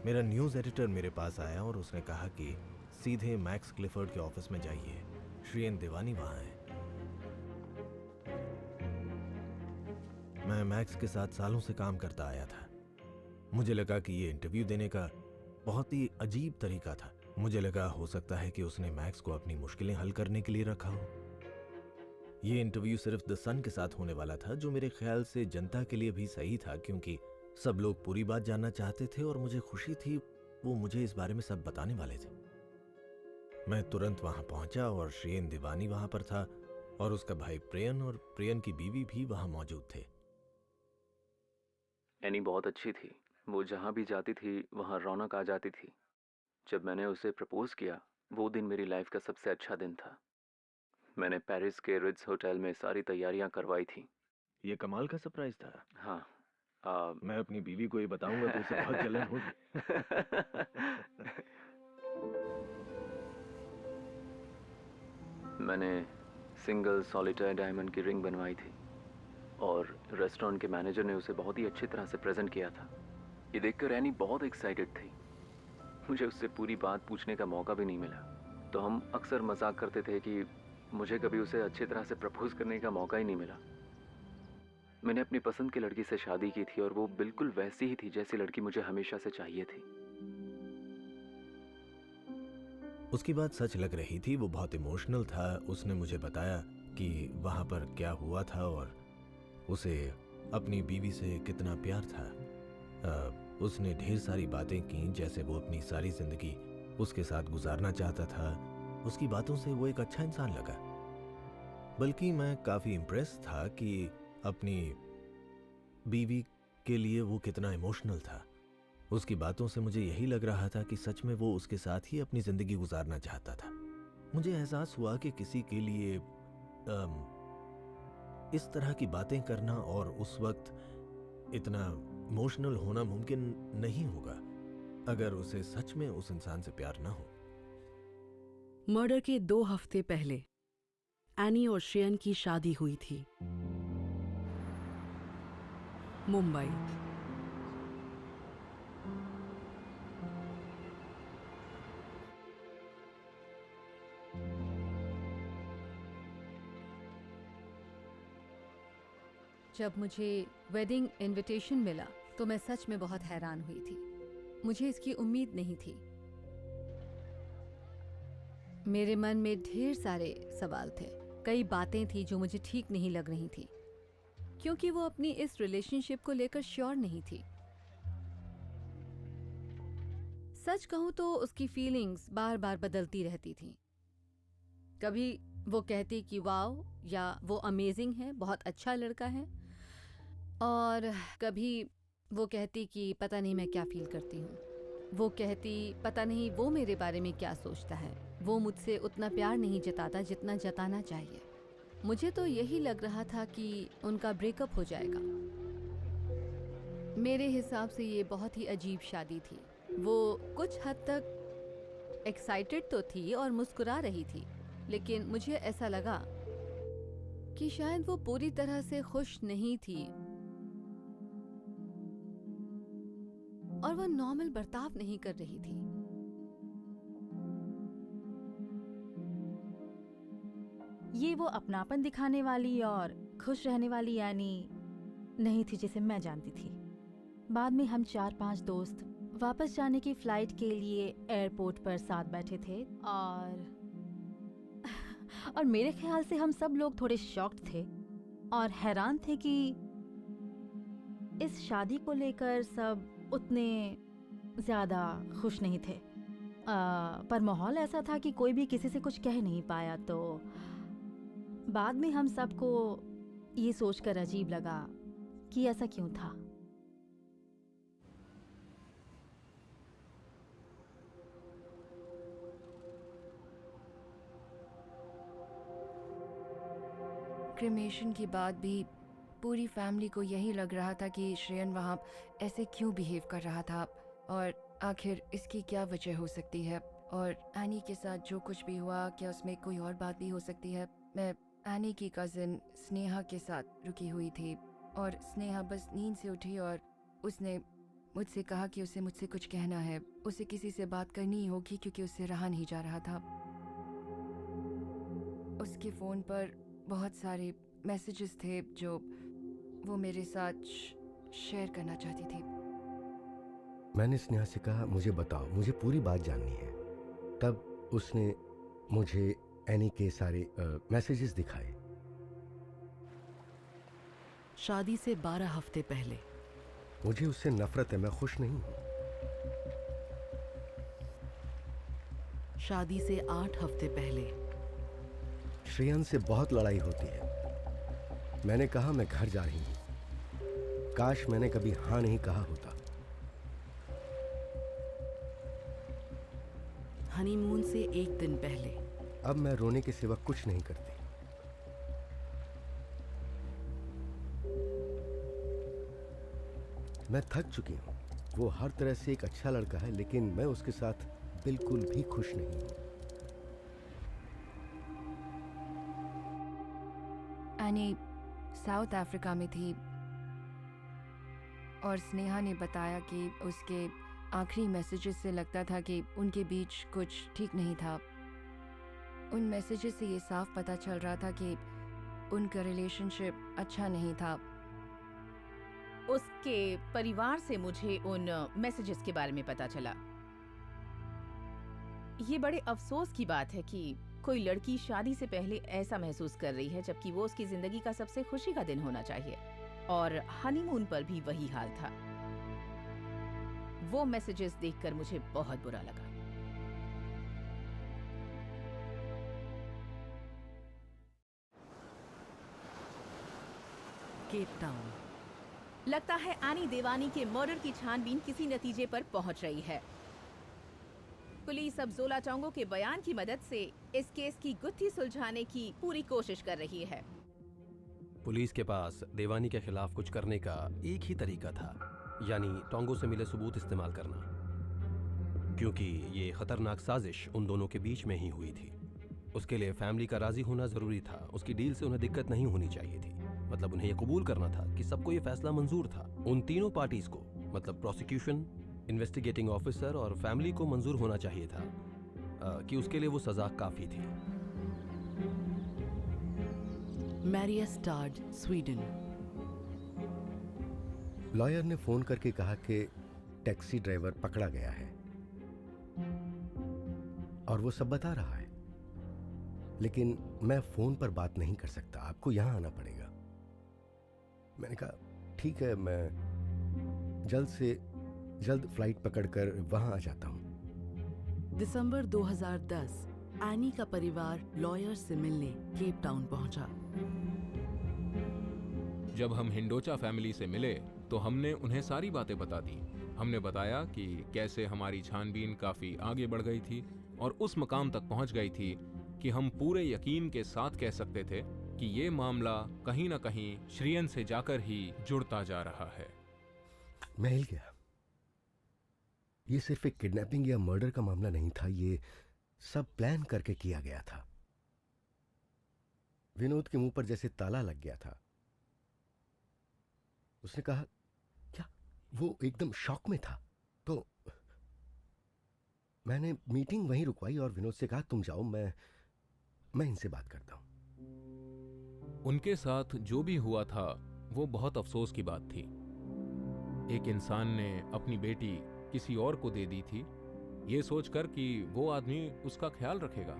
मेरा न्यूज़ एडिटर मेरे पास आया और उसने कहा कि सीधे मैक्स क्लिफर्ड के ऑफिस में जाइए, श्रेयन देवानी वहाँ है। मैं मैक्स के साथ सालों से काम करता आया था। मुझे लगा कि ये इंटरव्यू देने का बहुत ही अजीब तरीका था। मुझे लगा हो सकता है कि उसने मैक्स को अपनी मुश्किलें हल करने के लिए रखा हो। ये इंटरव्यू सिर्फ द सन के साथ होने वाला था, जो मेरे ख्याल से जनता के लिए भी सही था, क्योंकि सब लोग पूरी बात जानना चाहते थे और मुझे खुशी थी वो मुझे इस बारे में सब बताने वाले थे। मैं तुरंत वहां पहुंचा और श्रेयन देवानी वहां पर था और उसका भाई प्रियन और प्रियन की बीवी भी वहां मौजूद थे। एनी बहुत अच्छी थी, वो जहाँ भी जाती थी वहाँ रौनक आ जाती थी। जब मैंने उसे प्रपोज किया वो दिन मेरी लाइफ का सबसे अच्छा दिन था। मैंने पेरिस के रिट्ज होटल में सारी तैयारियां करवाई थी। ये कमाल का सरप्राइज था। हाँ, मैं अपनी बीवी को ये बताऊंगा तो उसे बहुत जलन होगी। मैंने सिंगल सॉलिटायर डायमंड की रिंग बनवाई थी और रेस्टोरेंट के मैनेजर ने उसे बहुत ही अच्छी तरह से प्रेजेंट किया था। ये देखकर एनी बहुत एक्साइटेड थी। मुझे उससे पूरी बात पूछने का मौका भी नहीं मिला। तो हम अक्सर मजाक करते थे कि मुझे कभी उसे अच्छी तरह से प्रपोज करने का मौका ही नहीं मिला। मैंने अपनी पसंद की लड़की से शादी की थी और वो बिल्कुल वैसी ही थी जैसी लड़की मुझे हमेशा से चाहिए थी। उसकी बात सच लग रही थी, वो बहुत इमोशनल था। उसने मुझे बताया कि वहाँ पर क्या हुआ था और उसे अपनी बीवी से कितना प्यार था। उसने ढेर सारी बातें की, जैसे वो अपनी सारी ज़िंदगी उसके साथ गुजारना चाहता था। उसकी बातों से वो एक अच्छा इंसान लगा। बल्कि मैं काफ़ी इम्प्रेस था कि अपनी बीवी के लिए वो कितना इमोशनल था। उसकी बातों से मुझे यही लग रहा था कि सच में वो उसके साथ ही अपनी ज़िंदगी गुजारना चाहता था। मुझे एहसास हुआ कि किसी के लिए इस तरह की बातें करना और उस वक्त इतना इमोशनल होना मुमकिन नहीं होगा अगर उसे सच में उस इंसान से प्यार ना हो। मर्डर के 2 हफ्ते पहले एनी और श्रेयन की शादी हुई थी। मुंबई। जब मुझे वेडिंग इनविटेशन मिला तो मैं सच में बहुत हैरान हुई थी। मुझे इसकी उम्मीद नहीं थी। मेरे मन में ढेर सारे सवाल थे। कई बातें थी जो मुझे ठीक नहीं लग रही थी, क्योंकि वो अपनी इस रिलेशनशिप को लेकर श्योर नहीं थी। सच कहूं तो उसकी फीलिंग्स बार बार बदलती रहती थी। कभी वो कहती कि वाओ, या वो अमेजिंग है, बहुत अच्छा लड़का है, और कभी वो कहती कि पता नहीं मैं क्या फील करती हूँ। वो कहती पता नहीं वो मेरे बारे में क्या सोचता है। वो मुझसे उतना प्यार नहीं जताता जितना जताना चाहिए। मुझे तो यही लग रहा था कि उनका ब्रेकअप हो जाएगा। मेरे हिसाब से ये बहुत ही अजीब शादी थी। वो कुछ हद तक एक्साइटेड तो थी और मुस्कुरा रही थी, लेकिन मुझे ऐसा लगा कि शायद वो पूरी तरह से खुश नहीं थी और वो नॉर्मल बर्ताव नहीं कर रही थी। ये वो अपनापन दिखाने वाली और खुश रहने वाली यानी नहीं थी जिसे मैं जानती थी। बाद में हम 4-5 दोस्त वापस जाने की फ्लाइट के लिए एयरपोर्ट पर साथ बैठे थे और मेरे ख्याल से हम सब लोग थोड़े शॉक्ड थे और हैरान थे कि इस शादी को लेकर सब उतने ज़्यादा खुश नहीं थे। पर माहौल ऐसा था कि कोई भी किसी से कुछ कह नहीं पाया। तो बाद में हम सबको ये सोचकर अजीब लगा कि ऐसा क्यों था। क्रिमेशन के बाद भी पूरी फैमिली को यही लग रहा था कि श्रेयन वहाँ ऐसे क्यों बिहेव कर रहा था और आखिर इसकी क्या वजह हो सकती है। और एनी के साथ जो कुछ भी हुआ, क्या उसमें कोई और बात भी हो सकती है। मैं एनी की कज़न स्नेहा के साथ रुकी हुई थी और स्नेहा बस नींद से उठी और उसने मुझसे कहा कि उसे मुझसे कुछ कहना है। उसे किसी से बात करनी ही होगी क्योंकि उससे रहा नहीं जा रहा था। उसके फ़ोन पर बहुत सारे मैसेजेस थे जो वो मेरे साथ शेयर करना चाहती थी। मैंने स्नेहा से कहा मुझे बताओ, मुझे पूरी बात जाननी है। तब उसने मुझे एनी के सारे मैसेजेस दिखाए। शादी से 12 हफ्ते पहले। मुझे उससे नफरत है, मैं खुश नहीं हूं। शादी से 8 हफ्ते पहले। श्रेयन से बहुत लड़ाई होती है। मैंने कहा मैं घर जा रही हूं। काश मैंने कभी हाँ नहीं कहा होता। हनीमून से 1 दिन पहले। अब मैं रोने के सिवा कुछ नहीं करती। मैं थक चुकी हूं। वो हर तरह से एक अच्छा लड़का है, लेकिन मैं उसके साथ बिल्कुल भी खुश नहीं हूं। एनी साउथ अफ्रीका में थी और स्नेहा ने बताया कि उसके आखिरी मैसेजेस से लगता था कि उनके बीच कुछ ठीक नहीं था। उन मैसेजेस से ये साफ पता चल रहा था कि उनका रिलेशनशिप अच्छा नहीं था। उसके परिवार से मुझे उन मैसेजेस के बारे में पता चला। ये बड़े अफसोस की बात है कि कोई लड़की शादी से पहले ऐसा महसूस कर रही है जबकि वो उसकी जिंदगी का सबसे खुशी का दिन होना चाहिए। और हनीमून पर भी वही हाल था। वो मैसेजेस देखकर मुझे बहुत बुरा लगा। Cape Town. लगता है एनी देवानी के मर्डर की छानबीन किसी नतीजे पर पहुंच रही है। पुलिस अब जोला टोंगो के बयान की मदद से इस केस की गुत्थी सुलझाने की पूरी कोशिश कर रही है। पुलिस के पास देवानी के खिलाफ कुछ करने का एक ही तरीका था, यानी टोंगो से मिले सबूत इस्तेमाल करना, क्योंकि ये खतरनाक साजिश उन दोनों के बीच में ही हुई थी। उसके लिए फैमिली का राजी होना जरूरी था। उसकी डील से उन्हें दिक्कत नहीं होनी चाहिए थी। मतलब उन्हें यह कबूल करना था कि सबको ये फैसला मंजूर था। उन तीनों पार्टीज को, मतलब प्रोसिक्यूशन, इन्वेस्टिगेटिंग ऑफिसर और फैमिली को मंजूर होना चाहिए था कि उसके लिए वो सजा काफी थी। मैरियस्टाड, स्वीडन। लॉयर ने फोन करके कहा कि टैक्सी ड्राइवर पकड़ा गया है और वो सब बता रहा है, लेकिन मैं फोन पर बात नहीं कर सकता, आपको यहां आना पड़ेगा। मैंने कहा ठीक है, मैं जल्द से जल्द फ्लाइट पकड़कर वहां आ जाता हूं। दिसंबर 2010 एनी का परिवार लॉयर से मिलने केप टाउन पहुंचा। जब हम हिंडोचा फैमिली से मिले तो हमने उन्हें सारी बातें बता दी। हमने बताया कि कैसे हमारी छानबीन काफी आगे बढ़ गई थी और उस मकाम तक पहुंच गई थी कि हम पूरे यकीन के साथ कह सकते थे कि ये मामला कहीं न कहीं श्रियन से जाकर ही जुड़ता जा रहा है। मैं हिल गया। ये सिर्फ एक किडनैपिंग या मर्डर का मामला नहीं था, ये सब प्लान करके किया गया था। विनोद के मुंह पर जैसे ताला लग गया था। उसने कहा क्या, वो एकदम शॉक में था। तो मैंने मीटिंग वहीं रुकवाई और विनोद से कहा तुम जाओ, मैं इनसे बात करता हूं। उनके साथ जो भी हुआ था वो बहुत अफसोस की बात थी। एक इंसान ने अपनी बेटी किसी और को दे दी थी, ये सोचकर कि वो आदमी उसका ख्याल रखेगा,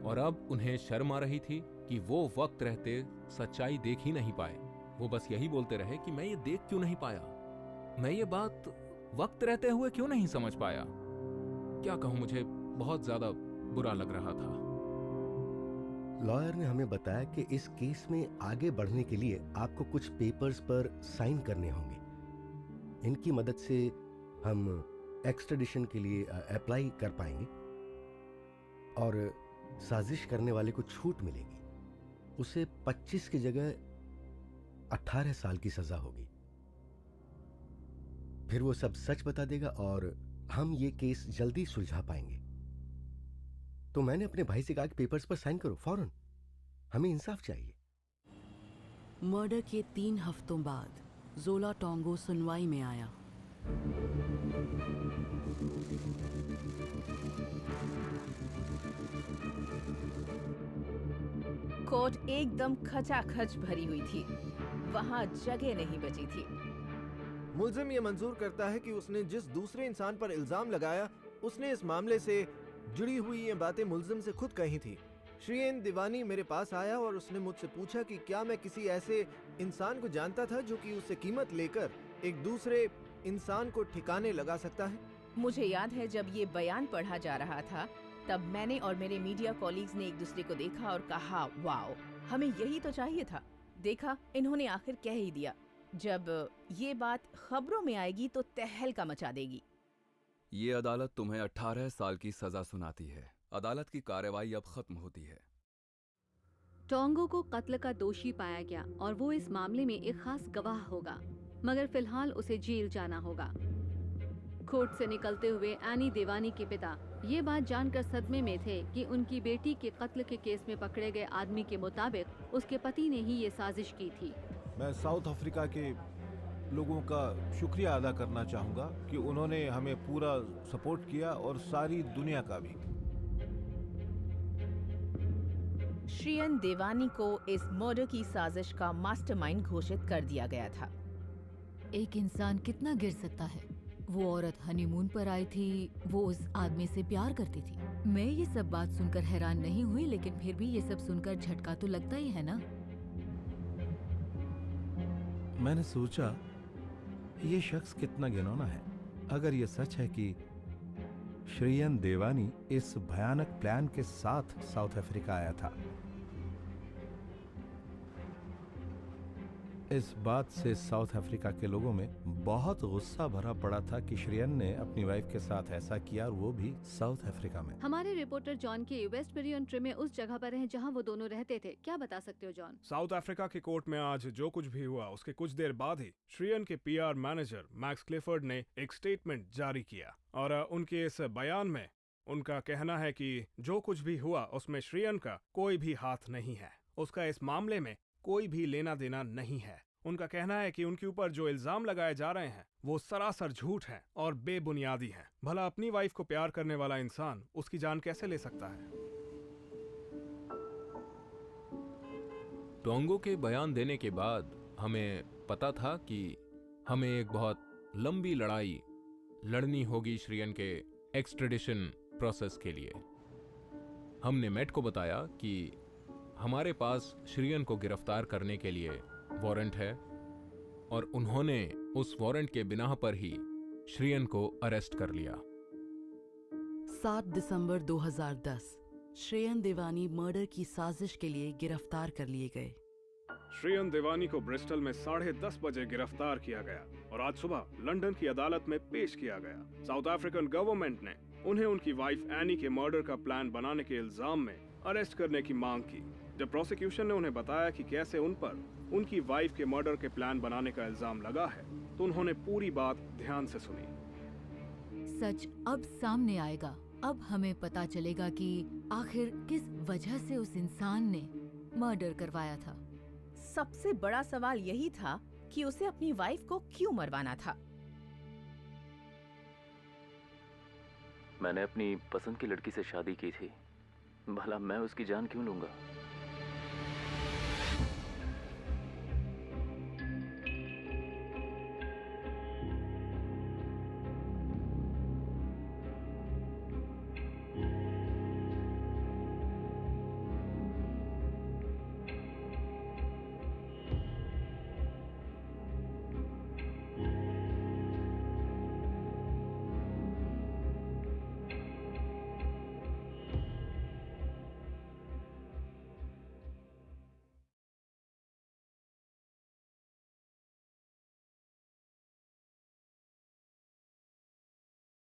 और अब उन्हें शर्म आ रही थी कि वो वक्त रहते सच्चाई देख ही नहीं पाए। वो बस यही बोलते रहे कि मैं ये देख क्यों नहीं पाया, मैं ये बात वक्त रहते हुए क्यों नहीं समझ पाया। क्या कहूं, मुझे बहुत ज्यादा बुरा लग रहा था। लॉयर ने हमें बताया कि इस केस में आगे बढ़ने के लिए आपको कुछ पेपर्स पर साइन करने होंगे। इनकी मदद से हम एक्सट्रेडिशन के लिए अप्लाई कर पाएंगे और साजिश करने वाले को छूट मिलेगी। उसे 25 की जगह 18 साल की सजा होगी। फिर वो सब सच बता देगा और हम ये केस जल्दी सुलझा पाएंगे। तो मैंने अपने भाई से कहा कि पेपर्स पर साइन करो फौरन, हमें इंसाफ चाहिए। मर्डर के 3 हफ्तों बाद जोला टोंगो सुनवाई में आया। कोर्ट एकदम खचाखच भरी हुई थी, वहां जगह नहीं बची थी। मुल्जिम ये मंजूर करता है कि उसने जिस दूसरे इंसान पर इल्जाम लगाया, उसने इस मामले से जुड़ी हुई ये बातें मुल्जिम से खुद कही थी। श्रियन देवानी मेरे पास आया और उसने मुझसे पूछा कि क्या मैं किसी ऐसे इंसान को जानता था जो कि उससे कीमत लेकर एक दूसरे इंसान को ठिकाने लगा सकता है। मुझे याद है जब ये बयान पढ़ा जा रहा था तब मैंने और मेरे मीडिया कॉलीग्स ने एक दूसरे को देखा और कहा वाओ, हमें यही तो चाहिए था। देखा, इन्होंने आखिर कह ही दिया। जब ये बात खबरों में आएगी तो तहलका मचा देगी। ये अदालत तुम्हें 18 साल की सजा सुनाती है। अदालत की कार्रवाई अब खत्म होती है। टोंगो को कत्ल का दोषी पाया गया और वो इस मामले में एक खास गवाह होगा, मगर फिलहाल उसे जेल जाना होगा। कोर्ट से निकलते हुए एनी देवानी के पिता ये बात जानकर सदमे में थे कि उनकी बेटी के कत्ल के केस में पकड़े गए आदमी के मुताबिक उसके पति ने ही ये साजिश की थी। मैं साउथ अफ्रीका के लोगों का शुक्रिया अदा करना चाहूँगा कि उन्होंने हमें पूरा सपोर्ट किया और सारी दुनिया का भी। श्रियन देवानी को इस मर्डर की साजिश का मास्टरमाइंड घोषित कर दिया गया था। एक इंसान कितना गिर सकता है, वो औरत हनीमून पर आई थी, वो उस आदमी से प्यार करती थी। मैं ये सब बात सुनकर हैरान नहीं हुई, लेकिन फिर भी ये सब सुनकर झटका तो लगता ही है ना। मैंने सोचा ये शख्स कितना घिनौना है। अगर ये सच है कि श्रेयन देवानी इस भयानक प्लान के साथ साउथ अफ्रीका आया था, इस बात से साउथ अफ्रीका के लोगों में बहुत गुस्सा भरा पड़ा था कि श्रेयन ने अपनी वाइफ के साथ ऐसा किया, और वो भी साउथ अफ्रीका में। हमारे रिपोर्टर जॉन के वेस्ट पेरियंट्रे में उस जगह पर हैं जहां वो दोनों रहते थे। क्या बता सकते हो जॉन? साउथ अफ्रीका की कोर्ट में आज जो कुछ भी हुआ उसके कुछ देर बाद ही श्रेयन के पीआर मैनेजर मैक्स क्लिफर्ड ने एक स्टेटमेंट जारी किया, और उनके इस बयान में उनका कहना है कि जो कुछ भी हुआ उसमें श्रेयन का कोई भी हाथ नहीं है, उसका इस मामले में कोई भी लेना देना नहीं है। उनका कहना है कि उनके ऊपर जो इल्जाम लगाए जा रहे हैं वो सरासर झूठ हैं और बेबुनियादी हैं। भला अपनी वाइफ को प्यार करने वाला इंसान उसकी जान कैसे ले सकता है? टोंगो के बयान देने के बाद हमें पता था कि हमें एक बहुत लंबी लड़ाई लड़नी होगी श्रेयन के एक्सट्रेडिशन प्रोसेस के लिए। हमने मैट को बताया कि हमारे पास श्रेयन को गिरफ्तार करने के लिए वारंट है, और उन्होंने उस वारंट के बिना पर ही श्रेयन को अरेस्ट कर लिया। 7 दिसंबर 2010 श्रेयन देवानी मर्डर की साजिश के लिए गिरफ्तार कर लिए गए। श्रेयन देवानी को ब्रिस्टल में 10:30 बजे गिरफ्तार किया गया और आज सुबह लंदन की अदालत में पेश किया गया। साउथ अफ्रीकन गवर्नमेंट ने उन्हें उनकी वाइफ एनी के मर्डर का प्लान बनाने के इल्जाम में अरेस्ट करने की मांग की। जब प्रोसिक्यूशन ने उन्हें बताया कि कैसे उन पर उनकी वाइफ के मर्डर के प्लान बनाने का इल्जाम लगा है, तो उन्होंने पूरी बात ध्यान से सुनी। सच अब सामने आएगा। अब हमें पता चलेगा कि आखिर किस वजह से उस इंसान ने मर्डर करवाया था। सबसे बड़ा सवाल यही था कि उसे अपनी वाइफ को क्यों मरवाना था। मैंने अपनी पसंद की लड़की से शादी की थी, भला मैं उसकी जान क्यों लूंगा?